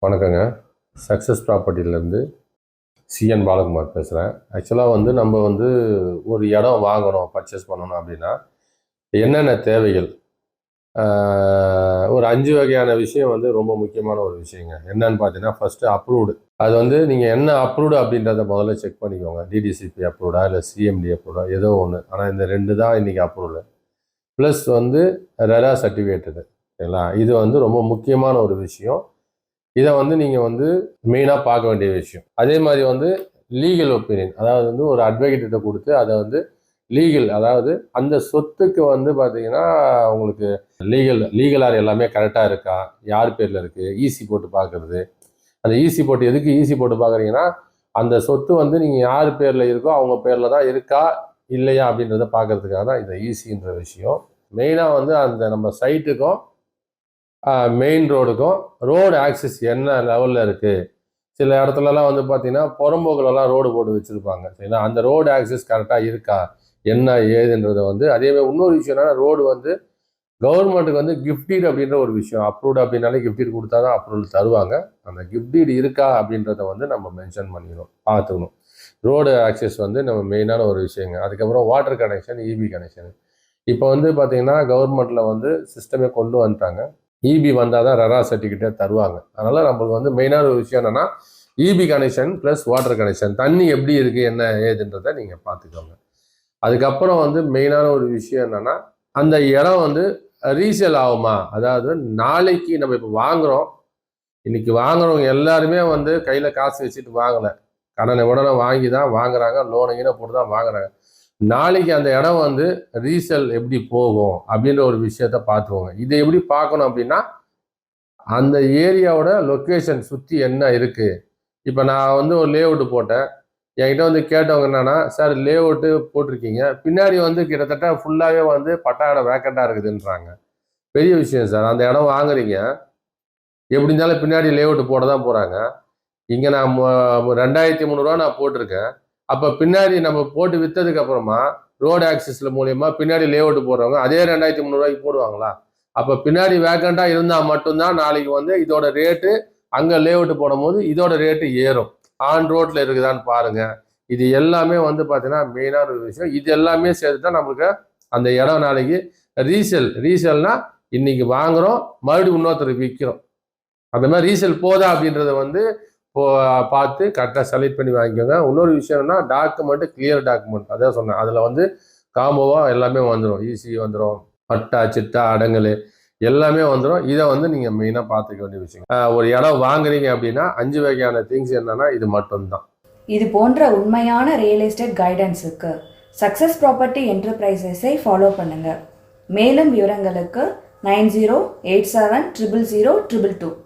வணக்கங்க. Success ப்ராப்பர்ட்டிலேருந்து CN Balakumar பேசுகிறேன். ஆக்சுவலாக நம்ம ஒரு இடம் வாங்கணும், பர்ச்சேஸ் பண்ணணும் அப்படின்னா என்னென்ன தேவைகள், ஒரு 5 வகையான விஷயம் ரொம்ப முக்கியமான ஒரு விஷயங்க. என்னன்னு பார்த்தீங்கன்னா, ஃபஸ்ட்டு அப்ரூவ்டு. அது நீங்கள் என்ன அப்ரூவ்டு அப்படின்றத முதல்ல செக் பண்ணிக்கோங்க. டிடிசிபி அப்ரூவ்டா இல்லை சிஎம்டி அப்ரூவ்டா, ஏதோ ஒன்று. ஆனால் இந்த 2 தான் இன்றைக்கி அப்ரூவ்டு. Plus RERA சர்டிஃபிகேட்டடு. சரிங்களா? இது ரொம்ப முக்கியமான ஒரு விஷயம். இதை நீங்கள் மெயினாக பார்க்க வேண்டிய விஷயம். அதே மாதிரி லீகல் ஒப்பீனியன், அதாவது ஒரு அட்வொகேட்டை கொடுத்து அதை லீகல், அதாவது அந்த சொத்துக்கு பார்த்தீங்கன்னா உங்களுக்கு லீகலாக எல்லாமே கரெக்டாக இருக்கா, யார் பேரில் இருக்குது, ஈசி போட்டு பார்க்குறது. அந்த ஈசி போட்டு எதுக்கு ஈசி போட்டு பார்க்குறீங்கன்னா, அந்த சொத்து நீங்கள் யார் பேரில் இருக்கோ அவங்க பேரில் தான் இருக்கா இல்லையா அப்படின்றத பார்க்கறதுக்காக தான் இந்த ஈசின்ற விஷயம். மெயினாக அந்த நம்ம சைட்டுக்கும் மெயின் ரோடுக்கும் ரோடு ஆக்சஸ் என்ன லெவலில் இருக்குது. சில இடத்துலலாம் பார்த்தீங்கன்னா புறம்போக்குலலாம் ரோடு போட்டு வச்சுருப்பாங்க. சரிங்களா? அந்த ரோடு ஆக்சஸ் கரெக்டாக இருக்கா என்ன ஏதுன்றதை அதேமாதிரி இன்னொரு விஷயம் என்னன்னா, ரோடு கவர்மெண்ட்டுக்கு கிஃப்டீட் அப்படின்ற ஒரு விஷயம். அப்ரூவ்டு அப்படின்னாலே கிஃப்டீட் கொடுத்தா தான் அப்ரூவல் தருவாங்க. அந்த கிஃப்டீட் இருக்கா அப்படின்றத நம்ம மென்ஷன் பண்ணிக்கணும், பார்த்துக்கணும். ரோடு ஆக்சஸ் நம்ம மெயினான ஒரு விஷயங்க. அதுக்கப்புறம் வாட்டர் கனெக்ஷன், இபி கனெக்ஷன். இப்போ பார்த்தீங்கன்னா கவர்மெண்ட்டில் சிஸ்டமே கொண்டு வந்துட்டாங்க. இபி வந்தால் தான் ரெரா சர்டிஃபிகேட்டே தருவாங்க. அதனால் நம்மளுக்கு மெயினான ஒரு விஷயம் என்னென்னா, EB connection plus water connection, தண்ணி எப்படி இருக்குது என்ன ஏதுன்றதை நீங்கள் பார்த்துக்கோங்க. அதுக்கப்புறம் மெயினான ஒரு விஷயம் என்னென்னா, அந்த இடம் ரீசேல் ஆகுமா. அதாவது நாளைக்கு நம்ம இப்போ வாங்குகிறோம், இன்றைக்கி வாங்குறவங்க எல்லாருமே கையில் காசு வச்சுட்டு வாங்கலை, கடனை உடனே வாங்கி தான் வாங்குறாங்க, லோனை போட்டு தான் வாங்குறாங்க. நாளைக்கு அந்த இடம் ரீசேல் எப்படி போகும் அப்படின்ற ஒரு விஷயத்த பார்த்துக்கோங்க. இதை எப்படி பார்க்கணும் அப்படின்னா, அந்த ஏரியாவோட லொக்கேஷன் சுற்றி என்ன இருக்குது. இப்போ நான் ஒரு லேஅவுட்டு போட்டேன், என்கிட்ட கேட்டவங்க என்னன்னா, சார் லேஅவுட்டு போட்டிருக்கீங்க, பின்னாடி கிட்டத்தட்ட ஃபுல்லாகவே பட்டா இடம் வேக்கண்டாக இருக்குதுன்றாங்க. பெரிய விஷயம் சார். அந்த இடம் வாங்குறீங்க, எப்படி இருந்தாலும் பின்னாடி லேஅவுட்டு போட தான் போகிறாங்க. இங்கே நான் 2300 நான் போட்டிருக்கேன். அப்போ பின்னாடி நம்ம போட்டு விற்றதுக்கு அப்புறமா ரோடு ஆக்சஸில் மூலயமா பின்னாடி லேஅவுட் போடுறவங்க அதே 2300 போடுவாங்களா? அப்போ பின்னாடி வேக்கண்டாக இருந்தால் மட்டும்தான் நாளைக்கு இதோட ரேட்டு அங்கே லேஅவுட் போடும் போது இதோட ரேட்டு ஏறும். ஆன் ரோட்டில் இருக்குதான்னு பாருங்க. இது எல்லாமே பார்த்தீங்கன்னா மெயினான ஒரு விஷயம். இது எல்லாமே சேர்த்து தான் நம்மளுக்கு அந்த இடம் நாளைக்கு ரீசேல்னா இன்னைக்கு வாங்குறோம், மறுபடியும் இன்னொருத்தருக்கு விற்கிறோம். அந்த மாதிரி ரீசேல் போதா அப்படின்றத பார்த்து கரெக்டாக செலக்ட் பண்ணி வாங்கிக்கோங்க. இன்னொரு விஷயம் என்னன்னா, டாக்குமெண்ட் கிளியர் டாக்குமெண்ட். அதான் சொன்னேன், அதில் காம்போவாக எல்லாமே வந்துடும். ஈஸி வந்துடும், பட்டா சிட்டா அடங்கல் எல்லாமே வந்துடும். இதை நீங்கள் மெயினாக பார்த்துக்க வேண்டிய விஷயம். ஒரு இடம் வாங்குறீங்க அப்படின்னா 5 வகையான திங்ஸ் என்னன்னா இது மட்டும்தான். இது போன்ற உண்மையான ரியல் எஸ்டேட் கைடன்ஸுக்கு சக்ஸஸ் ப்ராப்பர்ட்டி என்டர்பிரைசஸை ஃபாலோ பண்ணுங்க. மேலும் விவரங்களுக்கு 9087000022.